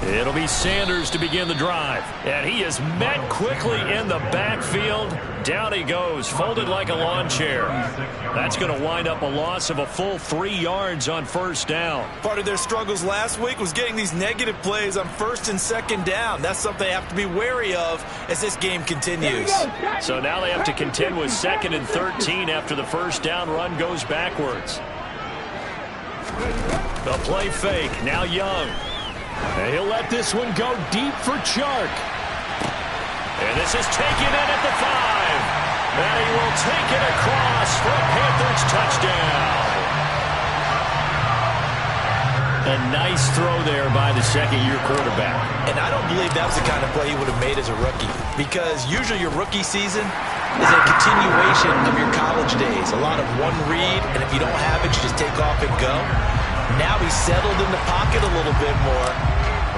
It'll be Sanders to begin the drive. And he is met quickly in the backfield. Down he goes, folded like a lawn chair. That's going to wind up a loss of a full 3 yards on first down. Part of their struggles last week was getting these negative plays on first and second down. That's something they have to be wary of as this game continues. So now they have to contend with 2nd and 13 after the first down run goes backwards. The play fake, now Young. And he'll let this one go deep for Chark. And this is taken in at the 5. And he will take it across for a Panthers touchdown. A nice throw there by the second-year quarterback. And I don't believe that was the kind of play he would have made as a rookie. Because usually your rookie season is a continuation of your college days. A lot of one read, and if you don't have it, you just take off and go. Now he's settled in the pocket a little bit more,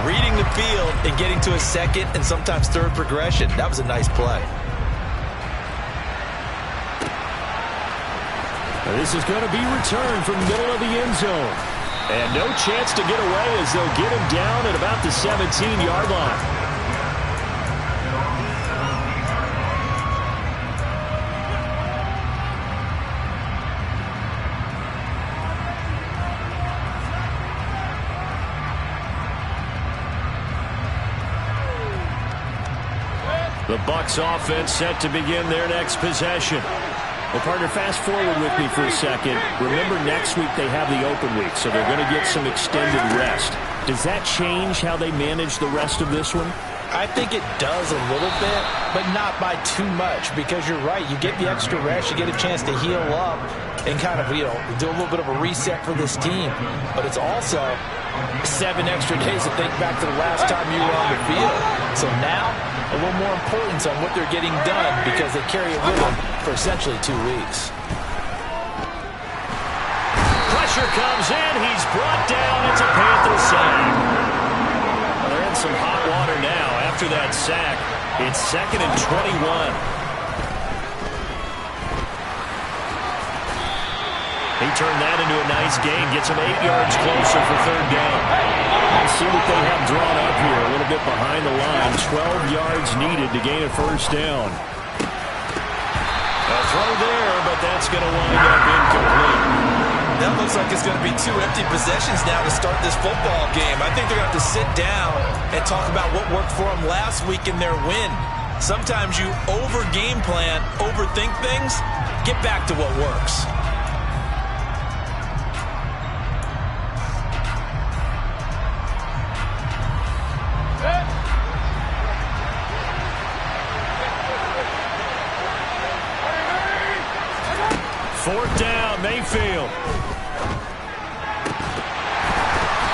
reading the field and getting to a second and sometimes third progression. That was a nice play. This is going to be returned from the middle of the end zone. And no chance to get away as they'll get him down at about the 17-yard line. The Bucs offense set to begin their next possession. Well, partner, fast forward with me for a second. Remember, next week they have the open week, so they're going to get some extended rest. Does that change how they manage the rest of this one? I think it does a little bit, but not by too much, because you're right. You get the extra rest, you get a chance to heal up and kind of, do a little bit of a reset for this team. But it's also 7 extra days to think back to the last time you were on the field. So now, a little more importance on what they're getting done because they carry it with them for essentially 2 weeks. Pressure comes in. He's brought down. It's a Panther sack. Well, they're in some hot water now after that sack. It's 2nd and 21. He turned that into a nice gain. Gets him 8 yards closer for third down. Let's see what they have drawn up here. A little bit behind the line. 12 yards needed to gain a first down. A throw there, but that's going to wind up incomplete. That looks like it's going to be 2 empty possessions now to start this football game. I think they're going to have to sit down and talk about what worked for them last week in their win. Sometimes you over-game plan, overthink things. Get back to what works. Fourth down, Mayfield.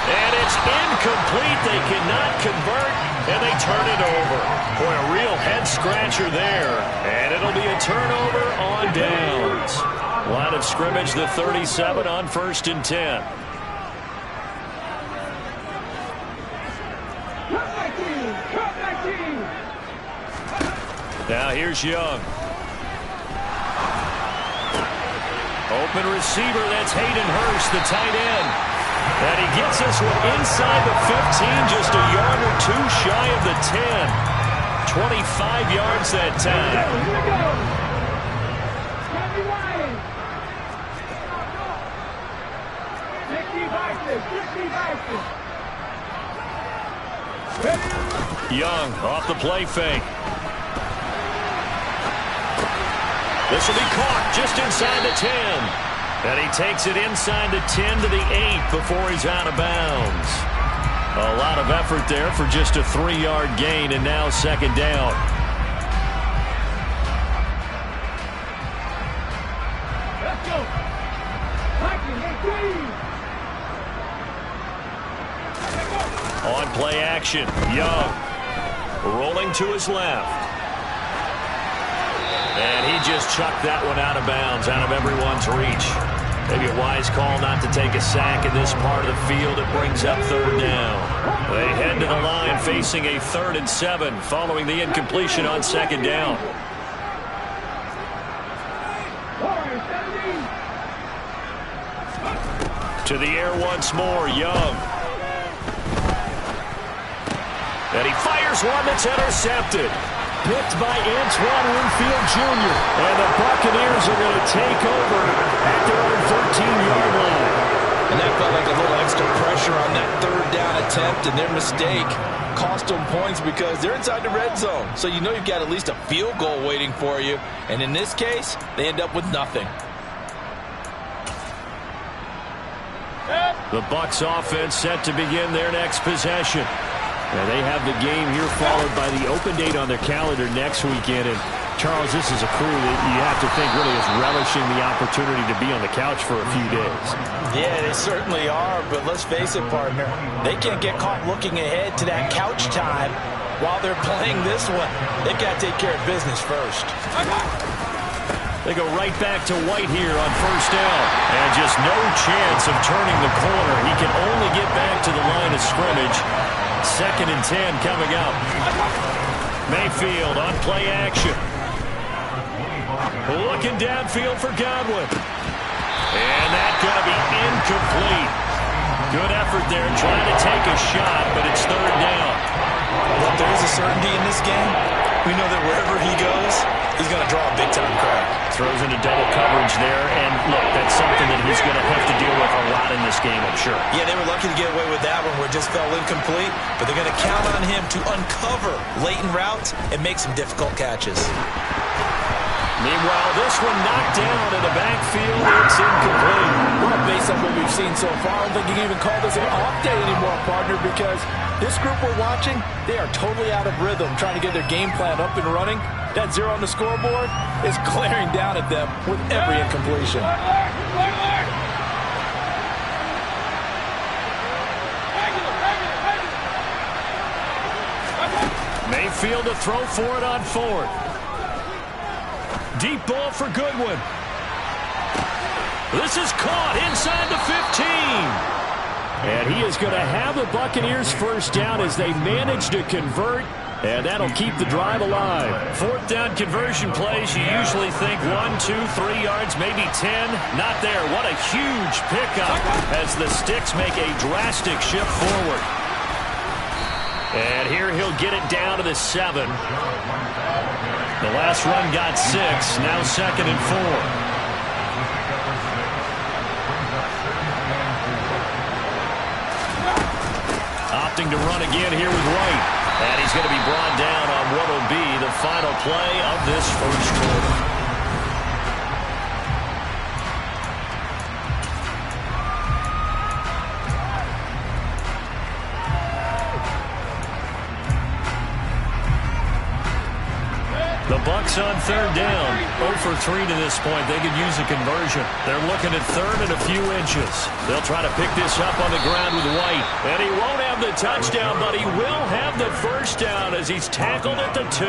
And it's incomplete. They cannot convert, and they turn it over. Boy, a real head-scratcher there. And it'll be a turnover on downs. Line of scrimmage, the 37 on 1st and 10. Now here's Young. Open receiver, that's Hayden Hurst, the tight end. And he gets this one inside the 15, just a yard or 2 shy of the 10. 25 yards that time. Young off the play fake. This will be caught just inside the 10. And he takes it inside the 10 to the 8 before he's out of bounds. A lot of effort there for just a 3-yard gain, and now 2nd down. Let's go. On play action, Young rolling to his left. And he just chucked that one out of bounds, out of everyone's reach. Maybe a wise call not to take a sack in this part of the field. It brings up 3rd down. They head to the line facing a 3rd and 7 following the incompletion on 2nd down. To the air once more, Young. And he fires one that's intercepted. Picked by Antoine Winfield Jr. And the Buccaneers are going to take over at their own 13-yard line. And that felt like a little extra pressure on that third down attempt, and their mistake cost them points because they're inside the red zone. So you know you've got at least a field goal waiting for you. And in this case, they end up with nothing. The Bucs offense set to begin their next possession. Now they have the game here followed by the open date on their calendar next weekend. And Charles, this is a crew that you have to think really is relishing the opportunity to be on the couch for a few days. Yeah, they certainly are, but let's face it, partner. They can't get caught looking ahead to that couch time while they're playing this one. They've got to take care of business first. They go right back to White here on first down. And just no chance of turning the corner. He can only get back to the line of scrimmage. 2nd and 10 coming up. Mayfield on play action. Looking downfield for Godwin. And that's going to be incomplete. Good effort there trying to take a shot, but it's 3rd down. But there is a certainty in this game. We know that wherever he goes, he's going to draw a big-time crowd. Throws into double coverage there, and look, that's something that he's going to have to deal with a lot in this game, I'm sure. Yeah, they were lucky to get away with that one where it just fell incomplete, but they're going to count on him to uncover latent routes and make some difficult catches. Meanwhile, this one knocked down in the backfield. It's incomplete. Well, based on what we've seen so far, I don't think you can even call this an off day anymore, partner, because this group we're watching, they are totally out of rhythm, trying to get their game plan up and running. That 0 on the scoreboard is glaring down at them with every incompletion. Mayfield to throw for it on 4th. Deep ball for Goodwin. This is caught inside the 15. And he is going to have the Buccaneers first down as they manage to convert. And that'll keep the drive alive. 4th down conversion plays, you usually think 1, 2, 3 yards, maybe 10. Not there. What a huge pickup as the Sticks make a drastic shift forward. And here he'll get it down to the 7. The last run got 6. Now 2nd and 4. Opting to run again here with White. And he's going to be brought down on what will be the final play of this first quarter. The Bucs on 3rd down. 0 for 3 to this point. They could use a conversion. They're looking at 3rd and a few inches. They'll try to pick this up on the ground with White. And he won't have the touchdown, but he will have the first down as he's tackled at the 2.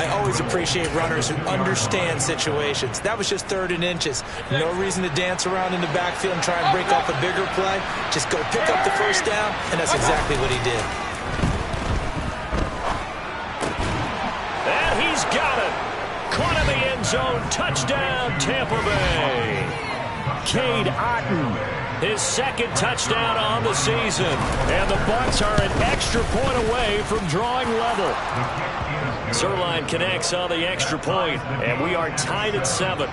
I always appreciate runners who understand situations. That was just 3rd and inches. No reason to dance around in the backfield and try and break off a bigger play. Just go pick up the first down, and that's exactly what he did. He's got it. Caught in the end zone. Touchdown, Tampa Bay. Cade Otton, his 2nd touchdown on the season. And the Bucs are an extra point away from drawing level. Zerline connects on the extra point, and we are tied at 7.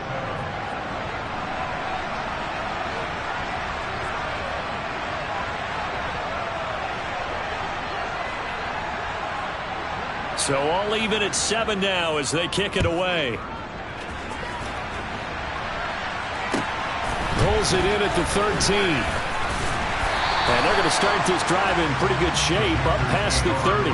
So all even at 7 now as they kick it away. Pulls it in at the 13. And they're going to start this drive in pretty good shape up past the 30.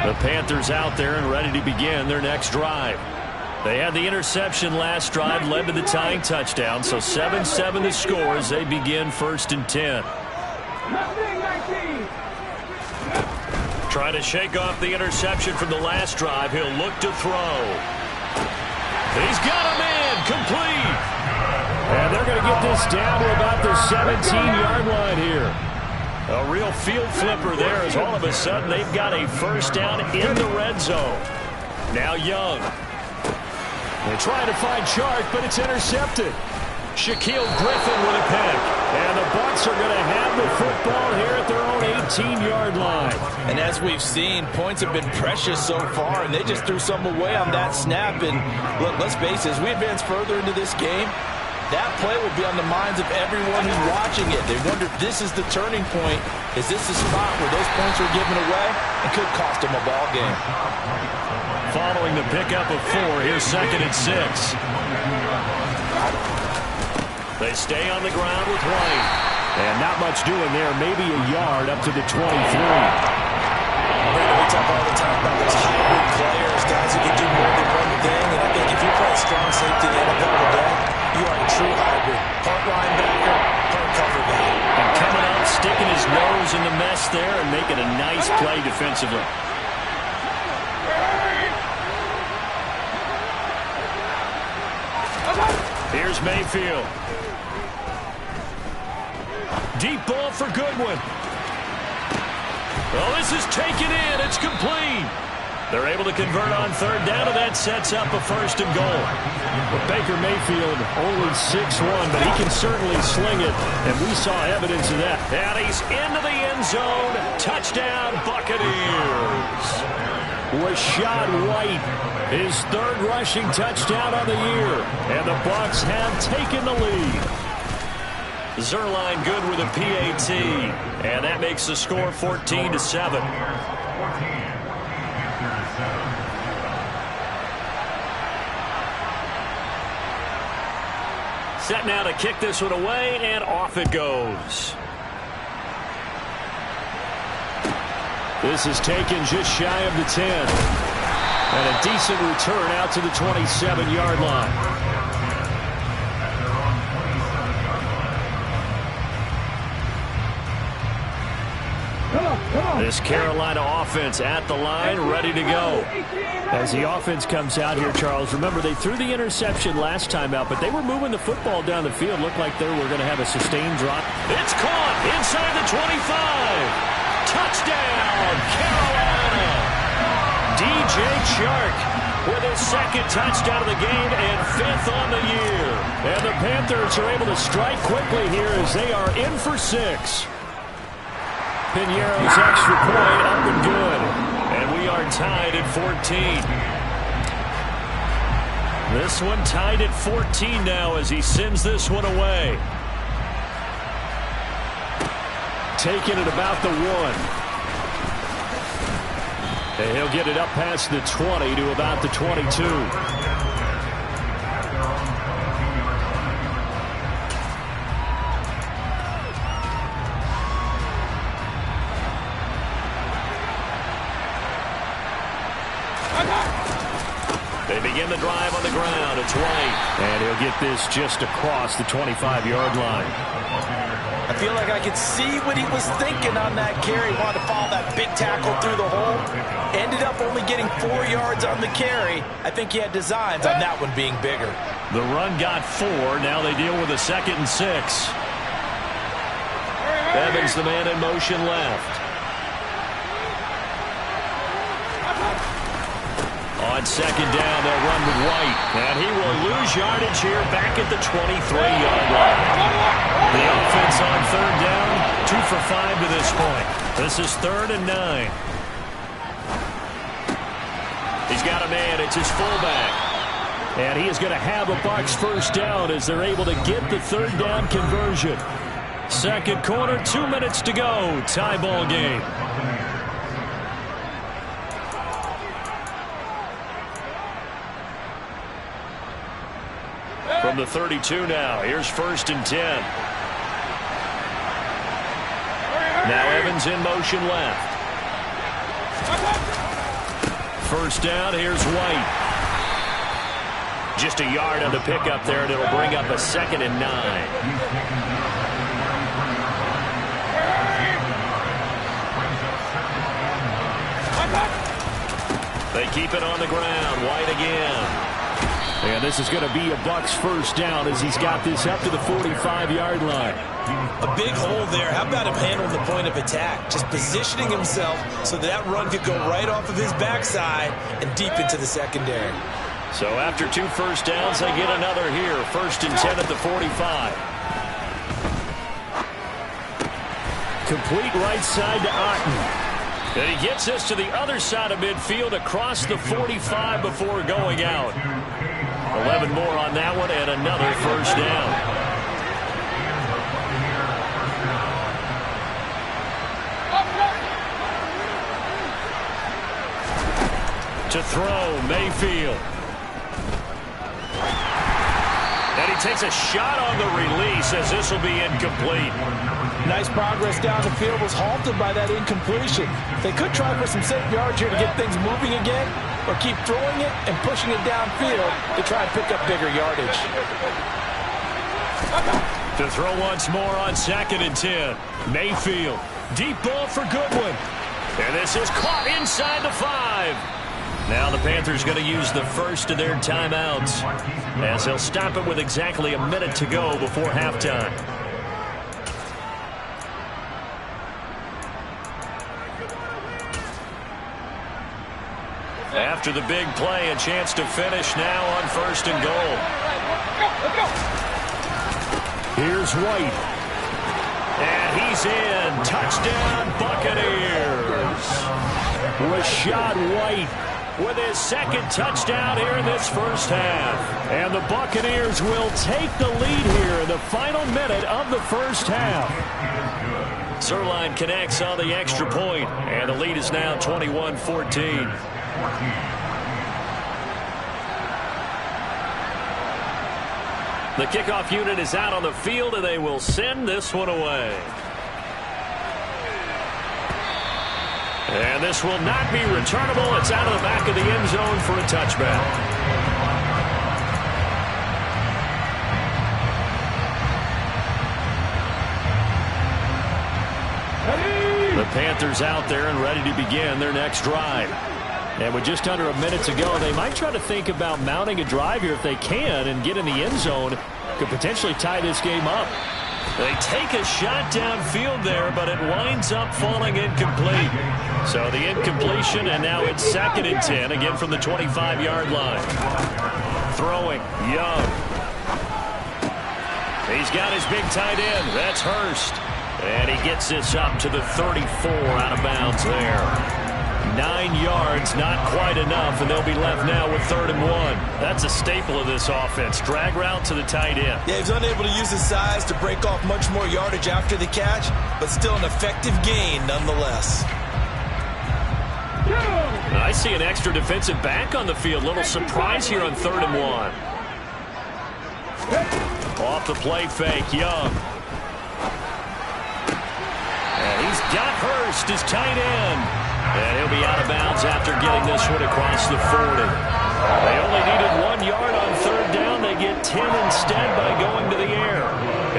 The Panthers out there and ready to begin their next drive. They had the interception last drive, led to the tying touchdown, so 7-7 the score as they begin 1st and 10. Trying to shake off the interception from the last drive. He'll look to throw. He's got a man complete. And they're going to get this It's down to about the 17-yard line here. A real field flipper there as all of a sudden they've got a first down in the red zone. Now Young. They try to find Chark, but it's intercepted. Shaquille Griffin with a pick. And the Bucs are going to have the football here at their own 18-yard line. And as we've seen, points have been precious so far, and they just threw some away on that snap. And look, let's face it, as we advance further into this game, that play will be on the minds of everyone who's watching it. They wonder if this is the turning point. Is this the spot where those points are given away? It could cost them a ball game. Following the pickup of 4, here's 2nd and 6. They stay on the ground with White. And not much doing there. Maybe a yard up to the 23. We talk all the time about those hybrid players, guys who can do more than one thing. And I think if you play strong safety in the NFL today, you are a true hybrid. Part linebacker, part cover guy. And coming out, sticking his nose in the mess there and making a nice play defensively. Here's Mayfield. Deep ball for Goodwin. Well, this is taken in. It's complete. They're able to convert on 3rd down, and that sets up a 1st and goal. But Baker Mayfield only 6'1", but he can certainly sling it, and we saw evidence of that. And he's into the end zone. Touchdown, Buccaneers. Rashad White, his 3rd rushing touchdown on the year, and the Bucs have taken the lead. Zerline good with a PAT, and that makes the score 14-7. Set now to kick this one away, and off it goes. This is taken just shy of the 10. And a decent return out to the 27-yard line. This Carolina offense at the line, ready to go. As the offense comes out here, Charles, remember they threw the interception last time out, but they were moving the football down the field. Looked like they were going to have a sustained drop. It's caught inside the 25. Touchdown, Carolina. DJ Chark with his 2nd touchdown of the game and 5th on the year. And the Panthers are able to strike quickly here as they are in for 6. Piñeiro's extra point up and good. And we are tied at 14. This one tied at 14 now as he sends this one away. Taking it about the 1. And he'll get it up past the 20 to about the 22. They begin the drive on the ground. It's White. And he'll get this just across the 25-yard line. I feel like I could see what he was thinking on that carry. Wanted to follow that big tackle through the hole. Ended up only getting 4 yards on the carry. I think he had designs on that one being bigger. The run got 4. Now they deal with a 2nd and 6. Evans, the man in motion left. On 2nd down, they'll run with White. And he will lose yardage here back at the 23-yard line. The offense on 3rd down, 2 for 5 to this point. This is 3rd and 9. He's got a man. It's his fullback. And he is going to have a Bucs first down as they're able to get the 3rd down conversion. 2nd quarter, 2 minutes to go. Tie ball game. From the 32 now, here's 1st and 10. Now Evans in motion left. 1st down, here's White. Just a yard on the pickup there, and it'll bring up a 2nd and 9. They keep it on the ground. White again. And this is going to be a Bucs first down as he's got this up to the 45-yard line. A big hole there. How about him handling the point of attack? Just positioning himself so that run could go right off of his backside and deep into the secondary. So after 2 first downs, they get another here. 1st and 10 at the 45. Complete right side to Otten. And he gets this to the other side of midfield across the 45 before going out. 11 more on that one and another first down. To throw, Mayfield. And he takes a shot on the release as this will be incomplete. Nice progress down the field, was halted by that incompletion. They could try for some safe yards here to get things moving again, or keep throwing it and pushing it downfield to try and pick up bigger yardage. To throw once more on 2nd and 10. Mayfield. Deep ball for Goodwin. And this is caught inside the 5. Now the Panthers going to use the first of their timeouts as they'll stop it with exactly a minute to go before halftime. After the big play, a chance to finish now on 1st and goal. Here's White. And he's in. Touchdown, Buccaneers. Rashad White with his 2nd touchdown here in this first half. And the Buccaneers will take the lead here in the final minute of the first half. Zerline connects on the extra point, and the lead is now 21-14. The kickoff unit is out on the field, and they will send this one away. And this will not be returnable. It's out of the back of the end zone for a touchback. The Panthers out there and ready to begin their next drive. And with just under a minute to go, they might try to think about mounting a drive here if they can and get in the end zone. Could potentially tie this game up. They take a shot downfield there, but it winds up falling incomplete. So the incompletion, and now it's 2nd and 10, again from the 25-yard line. Throwing, Young. He's got his big tight end. That's Hurst. And he gets this up to the 34 out of bounds there. 9 yards, not quite enough, and they'll be left now with 3rd and 1. That's a staple of this offense. Drag route to the tight end. Yeah, he's unable to use his size to break off much more yardage after the catch, but still an effective gain nonetheless. I see an extra defensive back on the field. Little surprise here on 3rd and 1. Off the play fake, Young. And he's got Hurst, his tight end. And he'll be out of bounds after getting this one across the 40. They only needed 1 yard on 3rd down. They get 10 instead by going to the air.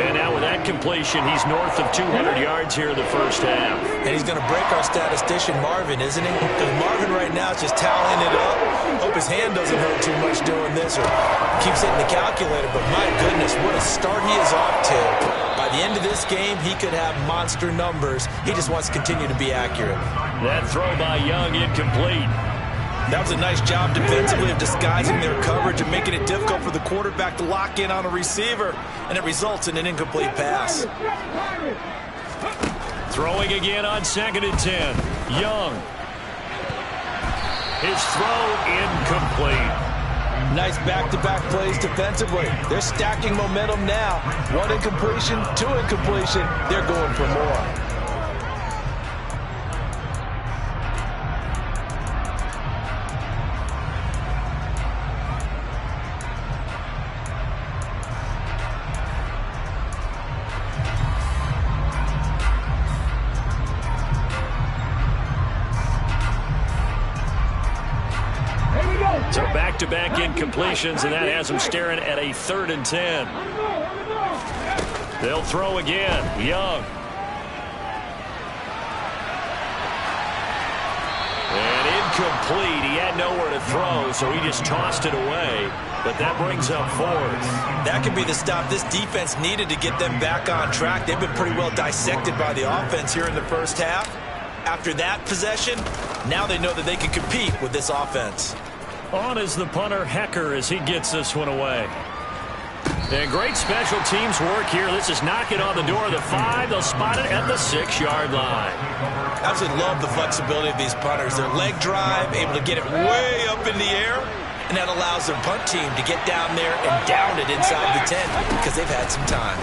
And now with that completion, he's north of 200 yards here in the first half. And he's going to break our statistician Marvin, isn't he? Because Marvin right now is just tallying it up. Hope his hand doesn't hurt too much doing this or keeps hitting the calculator. But my goodness, what a start he is off to. By the end of this game, he could have monster numbers. He just wants to continue to be accurate. That throw by Young incomplete. That was a nice job defensively of disguising their coverage and making it difficult for the quarterback to lock in on a receiver, and it results in an incomplete pass. Throwing again on 2nd and 10. Young. His throw incomplete. Nice back-to-back plays defensively. They're stacking momentum now. 1 incompletion, 2 incompletion. They're going for more. So back-to-back incompletions, and that has them staring at a 3rd and 10. They'll throw again. Young. And incomplete. He had nowhere to throw, so he just tossed it away. But that brings up fourth. That could be the stop this defense needed to get them back on track. They've been pretty well dissected by the offense here in the first half. After that possession, now they know that they can compete with this offense. On is the punter, Hecker, as he gets this one away. And great special teams work here. This is knocking on the door of the 5. They'll spot it at the 6-yard line. Absolutely love the flexibility of these punters. Their leg drive, able to get it way up in the air, and that allows their punt team to get down there and down it inside the 10 because they've had some time.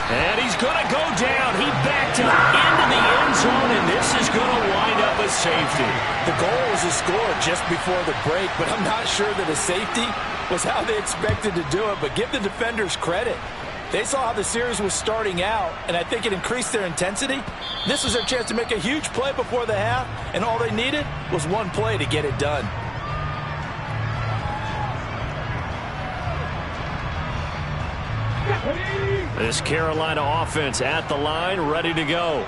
And he's going to go down. He backed up into the end zone, and this is going to wind up a safety. The goal was a score just before the break, but I'm not sure that a safety was how they expected to do it. But give the defenders credit. They saw how the series was starting out, and I think it increased their intensity. This was their chance to make a huge play before the half, and all they needed was one play to get it done. This Carolina offense at the line, ready to go.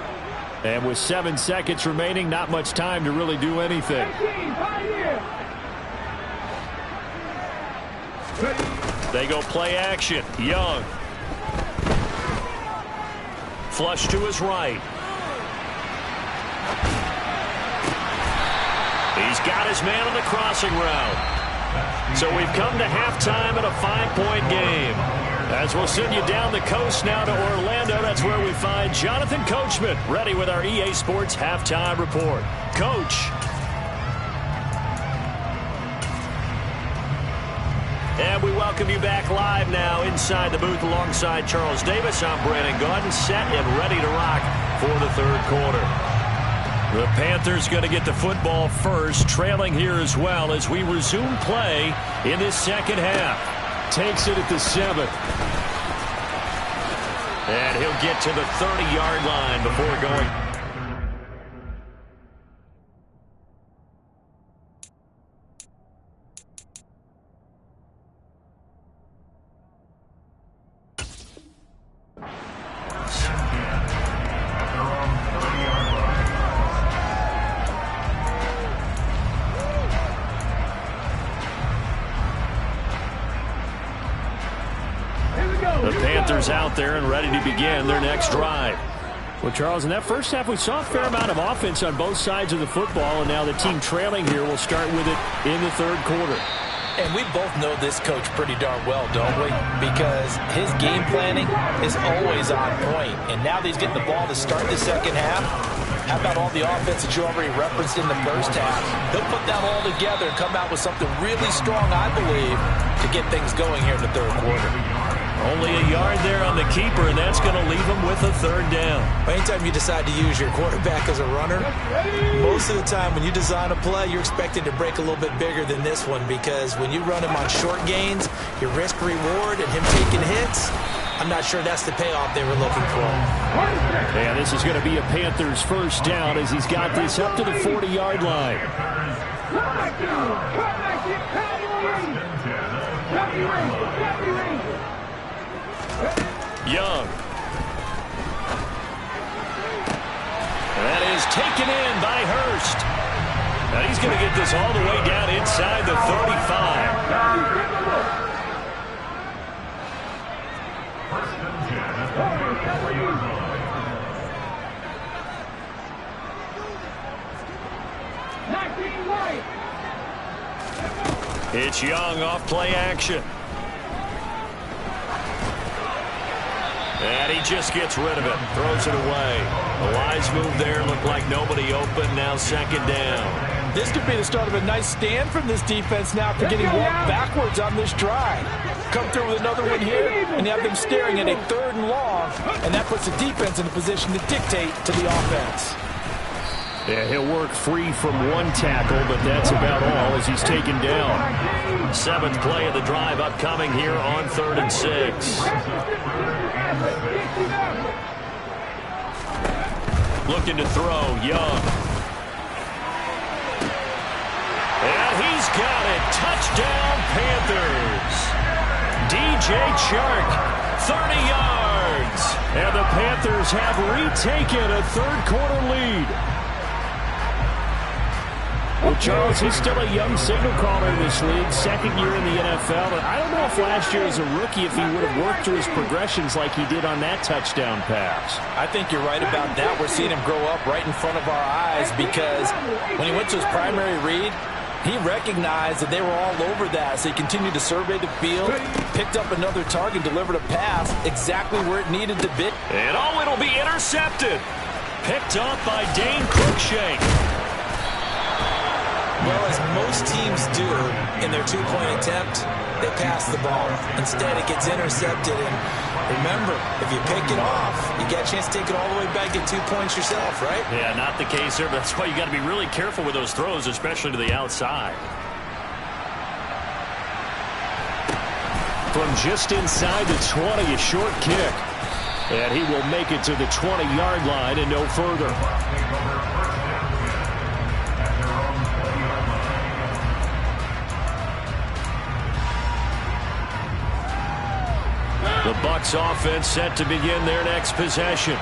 And with 7 seconds remaining, not much time to really do anything. They go play action. Young. Flush to his right. He's got his man on the crossing route. So we've come to halftime in a 5-point game. As we'll send you down the coast now to Orlando, that's where we find Jonathan Coachman, ready with our EA Sports Halftime Report. Coach. And we welcome you back live now inside the booth alongside Charles Davis. I'm Brandon Gaudin, set and ready to rock for the third quarter. The Panthers going to get the football first, trailing here as well as we resume play in this second half. Takes it at the 7th. And he'll get to the 30-yard line before going. The Panthers out there and ready to begin their next drive. Well, Charles, in that first half, we saw a fair amount of offense on both sides of the football, and now the team trailing here will start with it in the third quarter. And we both know this coach pretty darn well, don't we? Because his game planning is always on point. And now that he's getting the ball to start the second half, how about all the offense that you already referenced in the first half? He'll put that all together and come out with something really strong, I believe, to get things going here in the third quarter. Only a yard there on the keeper, and that's going to leave him with a third down. Anytime you decide to use your quarterback as a runner, most of the time when you design a play, you're expected to break a little bit bigger than this one, because when you run him on short gains, your risk-reward and him taking hits, I'm not sure that's the payoff they were looking for. And this is going to be a Panthers first down as he's got this up to the 40-yard line. Young. That is taken in by Hurst. Now he's going to get this all the way down inside the 35. It's Young off play action. And he just gets rid of it, throws it away. A wise move there, looked like nobody open, now second down. This could be the start of a nice stand from this defense now for getting walked backwards on this drive. Come through with another one here, and you have them staring at a 3rd and long, and that puts the defense in a position to dictate to the offense. Yeah, he'll work free from one tackle, but that's about all as he's taken down. 7th play of the drive upcoming here on 3rd and 6. Looking to throw, Young. And he's got it. Touchdown, Panthers. DJ Chark 30 yards. And the Panthers have retaken a third-quarter lead. Well, Charles, he's still a young signal caller in this league, second year in the NFL. And I don't know if last year as a rookie if he would have worked through his progressions like he did on that touchdown pass. I think you're right about that. We're seeing him grow up right in front of our eyes because when he went to his primary read, he recognized that they were all over that, so he continued to survey the field, picked up another target, delivered a pass exactly where it needed to be. And it'll be intercepted. Picked up by Dane Cruikshank. Well, as most teams do in their two-point attempt, they pass the ball. Instead, it gets intercepted. And remember, if you pick it off, you get a chance to take it all the way back, get 2 points yourself, right? Yeah, not the case here, but that's why you got to be really careful with those throws, especially to the outside. From just inside the 20, a short kick. And he will make it to the 20-yard line and no further. The Bucs offense set to begin their next possession.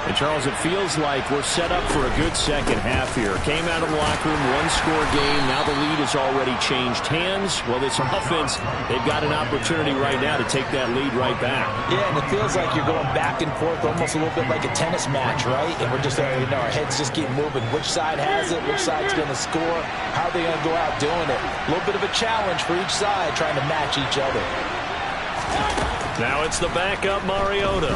And, Charles, it feels like we're set up for a good second half here. Came out of the locker room, one-score game. Now the lead has already changed hands. Well, this offense, they've got an opportunity right now to take that lead right back. Yeah, and it feels like you're going back and forth almost a little bit like a tennis match, right? And we're just, our heads just keep moving. Which side has it? Which side's going to score? How are they going to go out doing it? A little bit of a challenge for each side trying to match each other. Now it's the backup Mariota.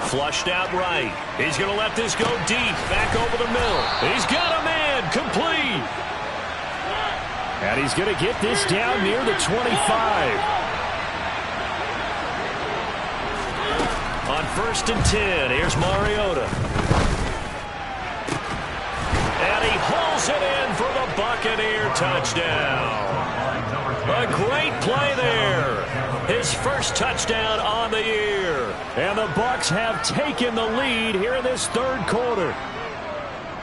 Flushed out right. He's going to let this go deep. Back over the middle. He's got a man. Complete. And he's going to get this down near the 25. On 1st and 10, here's Mariota. And he hauls it in for the Buccaneer touchdown. A great play there. His first touchdown on the year. And the Bucs have taken the lead here in this third quarter.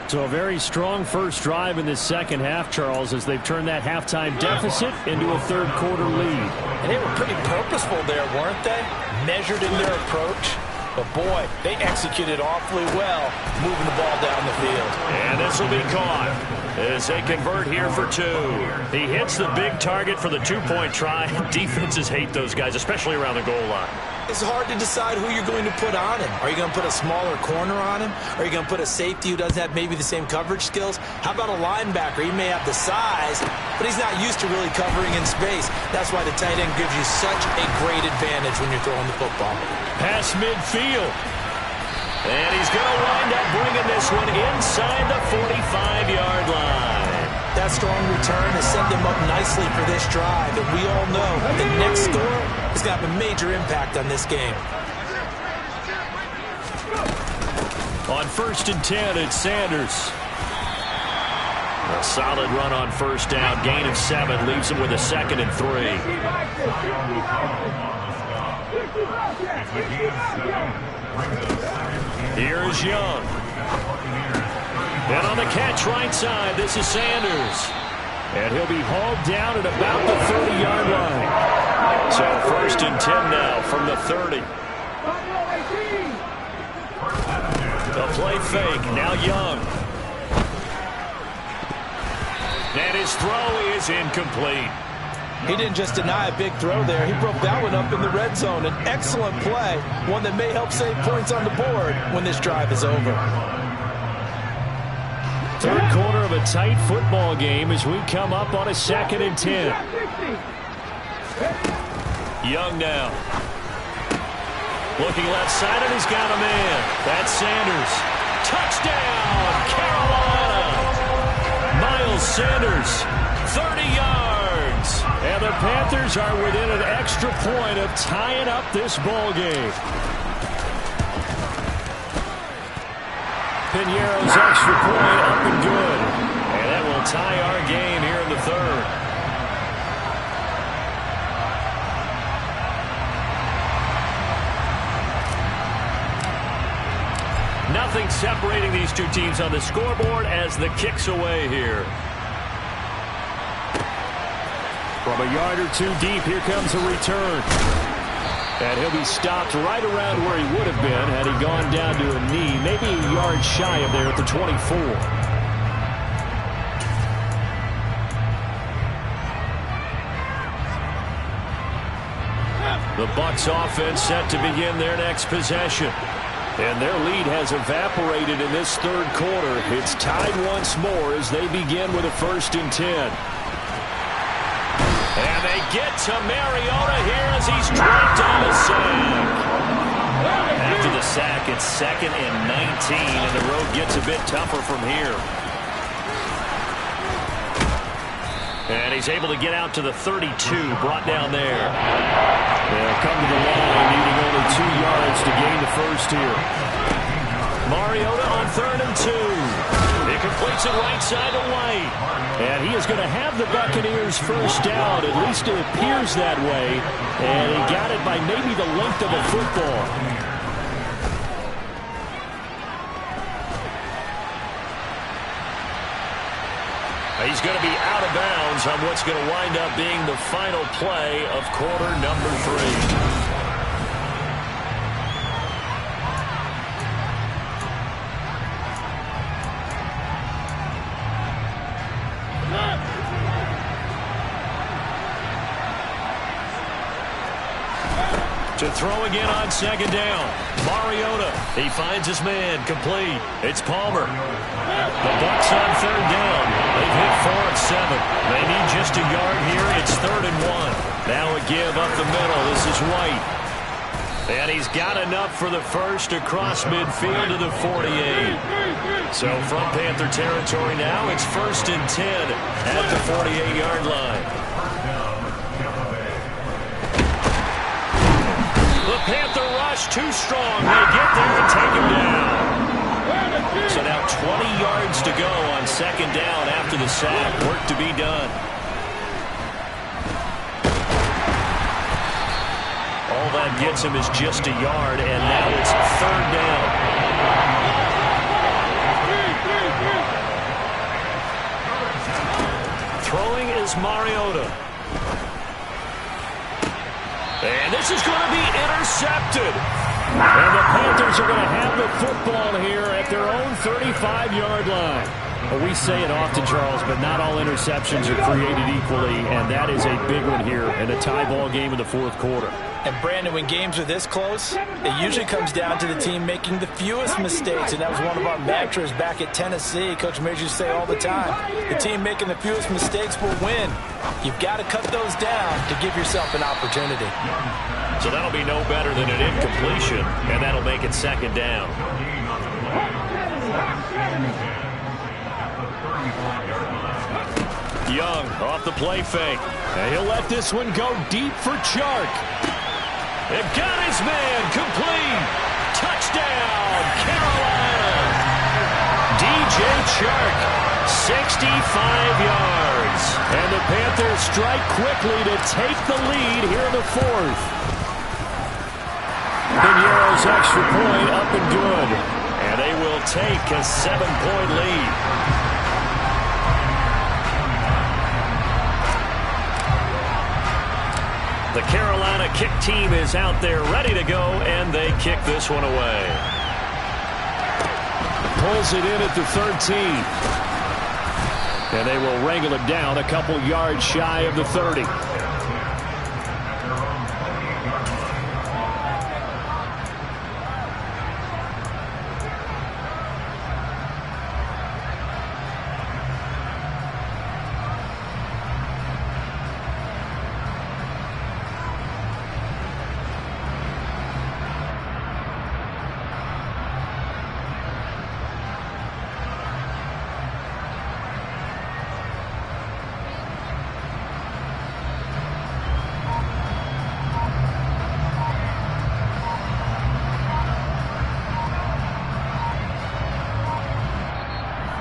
So a very strong first drive in this second half, Charles, as they've turned that halftime deficit into a third quarter lead. And they were pretty purposeful there, weren't they? Measured in their approach. But, boy, they executed awfully well moving the ball down the field. And this will be caught as they convert here for 2. He hits the big target for the 2-point try. Defenses hate those guys, especially around the goal line. It's hard to decide who you're going to put on him. Are you going to put a smaller corner on him? Are you going to put a safety who doesn't have maybe the same coverage skills? How about a linebacker? He may have the size, but he's not used to really covering in space. That's why the tight end gives you such a great advantage when you're throwing the football. Pass midfield. And he's going to wind up bringing this one inside the 45-yard line. That strong return has set them up nicely for this drive, and we all know the next score is going to have a major impact on this game. On 1st and 10, it's Sanders. A solid run on first down. Gain of 7 leaves him with a 2nd and 3. Here is Young. And on the catch right side, this is Sanders. And he'll be hauled down at about the 30-yard line. So 1st and 10 now from the 30. The play fake, now Young. And his throw is incomplete. He didn't just deny a big throw there. He broke that one up in the red zone. An excellent play, one that may help save points on the board when this drive is over. Third quarter of a tight football game as we come up on a 2nd and 10. Young now. Looking left side, and he's got a man. That's Sanders. Touchdown, Carolina. Miles Sanders, 30 yards. And the Panthers are within an extra point of tying up this ball game. Piñeiro's extra point up and good. And that will tie our game here in the third. Nothing separating these two teams on the scoreboard as the kick's away here. From a yard or 2 deep, here comes a return. And he'll be stopped right around where he would have been had he gone down to a knee, maybe a yard shy of there at the 24. The Bucs offense set to begin their next possession. And their lead has evaporated in this third quarter. It's tied once more as they begin with a 1st and 10. And they get to Mariota here as he's dropped on the sack. After the sack, it's 2nd and 19, and the road gets a bit tougher from here. And he's able to get out to the 32, brought down there. They'll come to the line, needing only 2 yards to gain the first here. Mariota on 3rd and 2. He completes it right side to White. And he is going to have the Buccaneers first down. At least it appears that way. And he got it by maybe the length of a football. He's going to be out of bounds on what's going to wind up being the final play of quarter number 3. To throw again on 2nd down. Mariota, he finds his man, complete. It's Palmer. The Bucs on 3rd down. They've hit 4 of 7. They need just a yard here. It's 3rd and 1. Now a give up the middle. This is White. And he's got enough for the first across midfield to the 48. So from Panther territory now, it's 1st and 10 at the 48-yard line. The Panther rush too strong. They get there and take him down. So now 20 yards to go on 2nd down after the sack. Work to be done. All that gets him is just a yard, and now it's 3rd down. Throwing is Mariota. And this is going to be intercepted. And the Panthers are going to have the football here at their own 35-yard line. Well, we say it often, Charles, but not all interceptions are created equally, and that is a big one here in a tie ball game in the 4th quarter. And, Brandon, when games are this close, it usually comes down to the team making the fewest mistakes, and that was one of our mantras back at Tennessee. Coach Major used to say all the time, the team making the fewest mistakes will win. You've got to cut those down to give yourself an opportunity. So that'll be no better than an incompletion, and that'll make it 2nd down. Young off the play fake. And he'll let this one go deep for Chark. They've got his man complete. Touchdown, Carolina. DJ Chark, 65 yards. And the Panthers strike quickly to take the lead here in the 4th. Piñeiro's extra point up and good. And they will take a 7-point lead. The Carolina kick team is out there ready to go, and they kick this one away. Pulls it in at the 13. And they will wrangle it down a couple yards shy of the 30.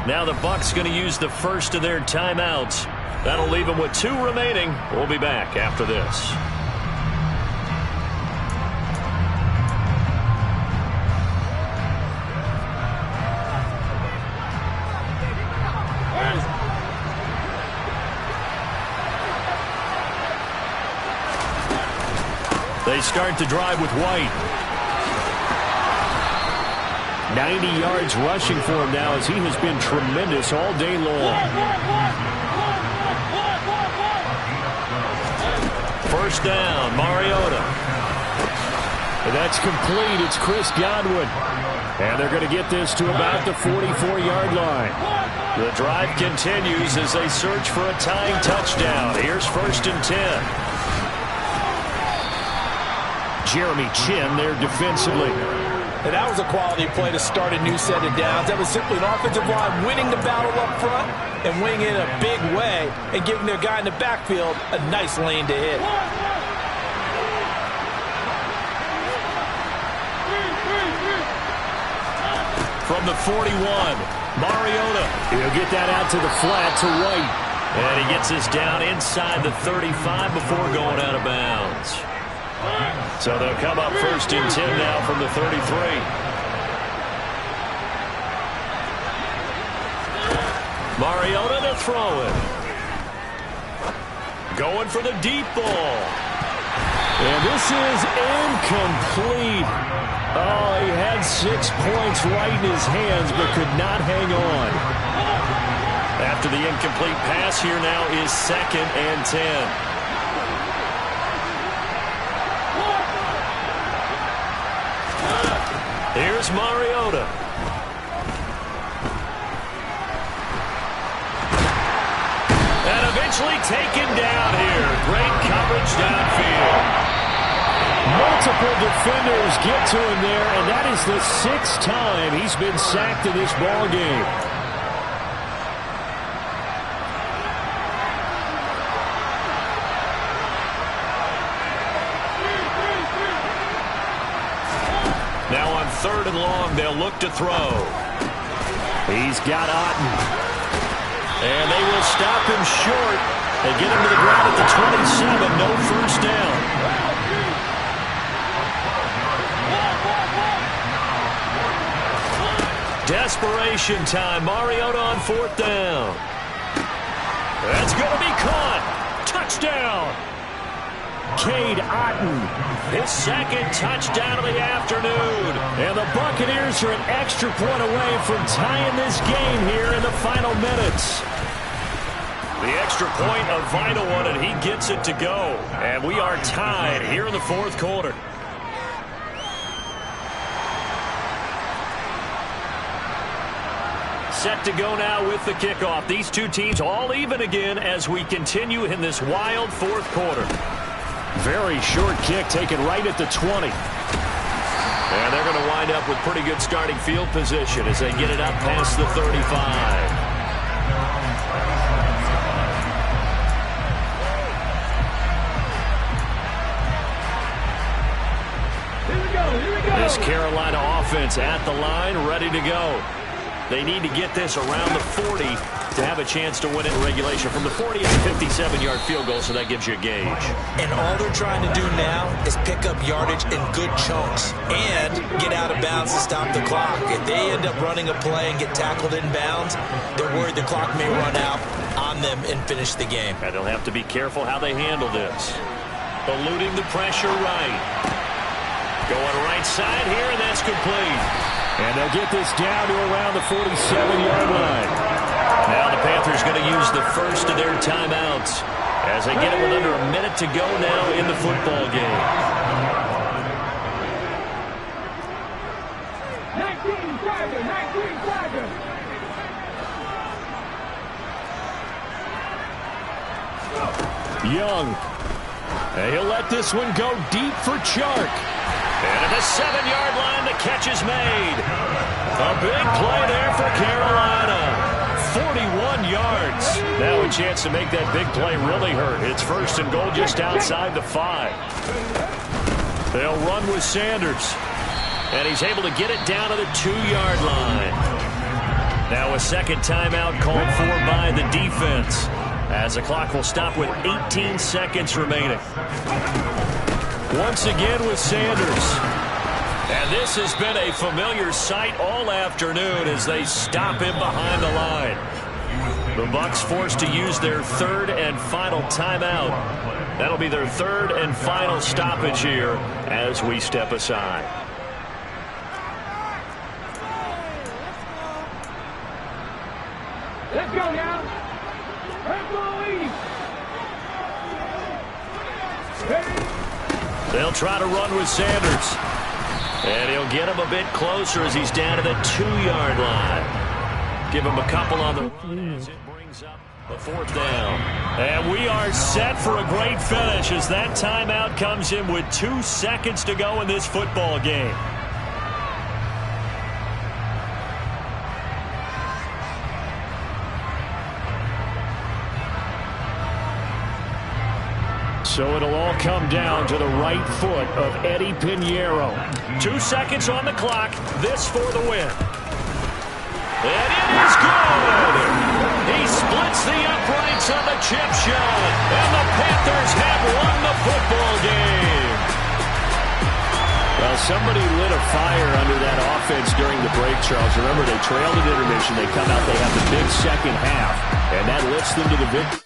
Now the Bucs going to use the first of their timeouts. That'll leave them with 2 remaining. We'll be back after this. They start the drive with White. 90 yards rushing for him now as he has been tremendous all day long. First down, Mariota. And that's complete. It's Chris Godwin. And they're going to get this to about the 44-yard line. The drive continues as they search for a tying touchdown. Here's first and 10. Jeremy Chin there defensively. And that was a quality play to start a new set of downs. That was simply an offensive line winning the battle up front and winning it in a big way and giving their guy in the backfield a nice lane to hit. From the 41, Mariota. He'll get that out to the flat to White. And he gets this down inside the 35 before going out of bounds. So they'll come up first and 10 now from the 33. Mariota to throw it. Going for the deep ball. And this is incomplete. Oh, he had 6 points right in his hands but could not hang on. After the incomplete pass, here now is second and 10. Here's Mariota. And eventually taken down here. Great coverage downfield. Multiple defenders get to him there, and that is the 6th time he's been sacked in this ball game. Now on 3rd and long, they'll look to throw. He's got Otten. And they will stop him short. They get him to the ground at the 27. No first down. Desperation time. Mariota on 4th down. That's going to be caught. Touchdown. Cade Otten. His 2nd touchdown of the afternoon. And the Buccaneers are an extra point away from tying this game here in the final minutes. The extra point, a vital one, and he gets it to go. And we are tied here in the 4th quarter. Set to go now with the kickoff. These two teams all even again as we continue in this wild 4th quarter. Very short kick taken right at the 20. And they're going to wind up with pretty good starting field position as they get it up past the 35. This Carolina offense at the line, ready to go. They need to get this around the 40 to have a chance to win it in regulation. From the 40, it's a 57-yard field goal, so that gives you a gauge. And all they're trying to do now is pick up yardage in good chunks and get out of bounds to stop the clock. If they end up running a play and get tackled in bounds, they're worried the clock may run out on them and finish the game. And they'll have to be careful how they handle this. Eluding the pressure right. Going right side here, and that's complete. And they'll get this down to around the 47-yard line. Now the Panthers going to use the first of their timeouts as they get it with under a minute to go now in the football game. 19 Tiger, 19 Tiger. Young. And he'll let this one go deep for Chark. And at the 7-yard line, the catch is made. A big play there for Carolina. 41 yards. Now a chance to make that big play really hurt. It's first and goal just outside the 5. They'll run with Sanders. And he's able to get it down to the 2-yard line. Now a second timeout called for by the defense, as the clock will stop with 18 seconds remaining. Once again with Sanders. And this has been a familiar sight all afternoon as they stop him behind the line. The Bucs forced to use their third and final timeout. That'll That'll be their third and final stoppage here as we step aside. Let's go now. Red Bull lead. They'll try to run with Sanders. And he'll get him a bit closer as he's down to the 2-yard line. Give him a couple on the run as it brings up the fourth down. And we are set for a great finish as that timeout comes in with 2 seconds to go in this football game. So it'll all come down to the right foot of Eddie Pinheiro. 2 seconds on the clock. This for the win. And it is good. He splits the uprights on the chip shot. And the Panthers have won the football game. Well, somebody lit a fire under that offense during the break, Charles. Remember, they trailed at intermission. They come out, they have the big second half, and that lifts them to the victory.